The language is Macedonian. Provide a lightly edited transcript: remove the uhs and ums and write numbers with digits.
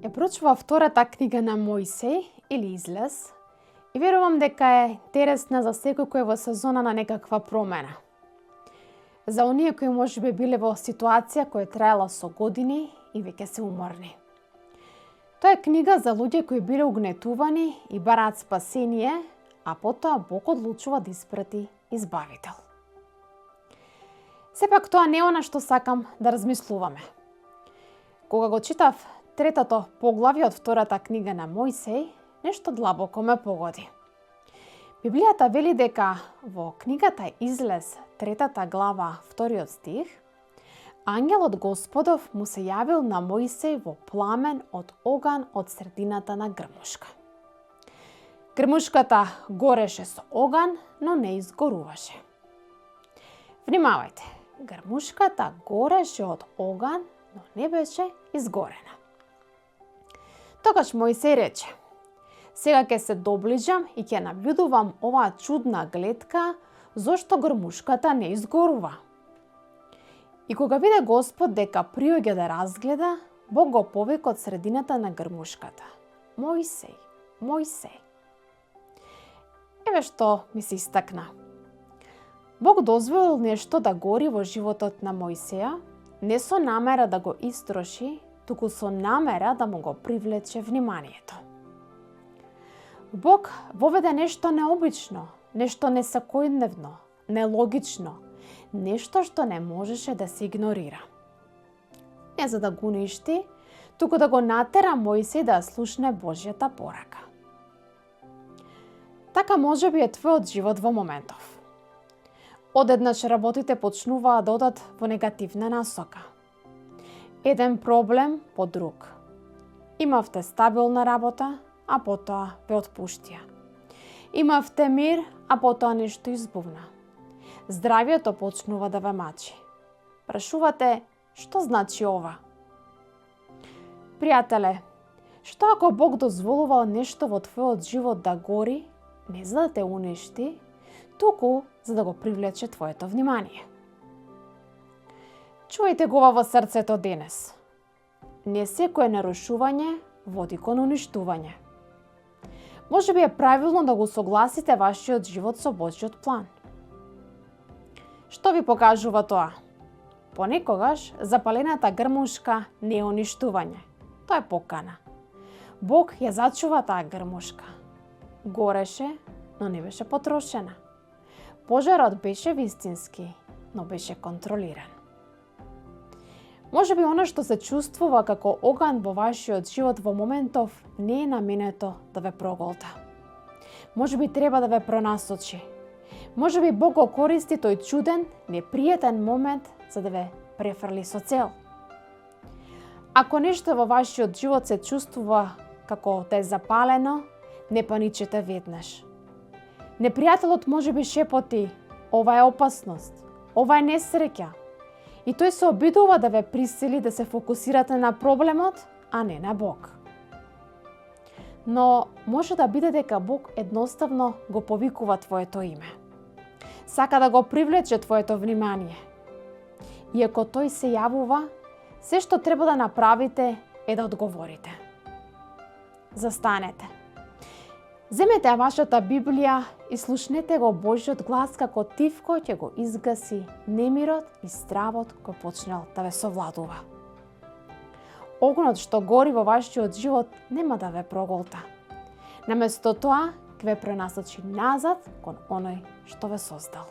Ја прочува втората книга на Мојсеј или Излез и верувам дека е интересна за секој кој е во сезона на некаква промена. За оние кои можеби биле во ситуација која траела со години и веќе се уморни. Тоа е книга за луѓе кои биле угнетувани и бараат спасение, а потоа Бог одлучува да испрати избавител. Сепак тоа не е она што сакам да размислуваме. Кога го читав третото поглавје од втората книга на Мојсеј, нешто длабоко ме погоди. Библијата вели дека во книгата Излез, третата глава, вториот стих, ангелот Господов му се јавил на Мојсеј во пламен од оган од средината на грмушка. Грмушката гореше со оган, но не изгоруваше. Внимавајте, грмушката гореше од оган, но не беше изгорена. Тогаш Мојсеј рече: сега ќе се доближам и ќе наблюдувам оваа чудна гледка, зошто грмушката не изгорува. И кога виде Господ дека приоѓа да разгледа, Бог го повика од средината на грмушката: Мојсеј, Мојсеј. Еве што ми се истакна. Бог дозволил нешто да гори во животот на Мојсеја, не со намера да го истроши, туку со намера да му го привлече вниманието. Бог воведе нешто необично, нешто несекојдневно, нелогично, нешто што не можеше да се игнорира. Не за да го уништи, туку да го натера Мојсеј да слушне Божјата порака. Така можеби е твојот живот во моментов. Одеднаш работите почнуваат да одат во негативна насока. Еден проблем по друг. Имавте стабилна работа, а потоа ве отпуштија. Имавте мир, а потоа нешто избувна. Здравието почнува да ве мачи. Прашувате, што значи ова? Пријателе, што ако Бог дозволува нешто во твојот живот да гори, не за да те уништи, туку за да го привлече твоето внимание? Чувајте го ова во срцето денес. Не секое нарушување води кон уништување. Може би е правилно да го согласите вашиот живот со Божјиот план. Што ви покажува тоа? Понекогаш запалената грмушка не е уништување. Тоа е покана. Бог ја зачува таа грмушка. Гореше, но не беше потрошена. Пожарот беше вистински, но беше контролиран. Може би она што се чувствува како оган во вашиот живот во моментов не е наменето да ве проголта. Може би треба да ве пронасочи. Може би Бог го користи тој чуден, непријатен момент за да ве префрли со цел. Ако нешто во вашиот живот се чувствува како да е запалено, не паничете веднаш. Непријателот може би шепоти: ова е опасност, ова е несреќа. И тој се обидува да ве присили да се фокусирате на проблемот, а не на Бог. Но може да биде дека Бог едноставно го повикува твоето име. Сака да го привлече твоето внимание. И ако тој се јавува, се што треба да направите е да одговорите. Застанете. Земете вашата Библија и слушнете го Божјиот глас како тивко ќе го изгаси немирот и стравот кој почнал да ве совладува. Огнот што гори во вашиот живот нема да ве проголта. Наместо тоа, ќе ве пренасочи назад кон оној што ве создал.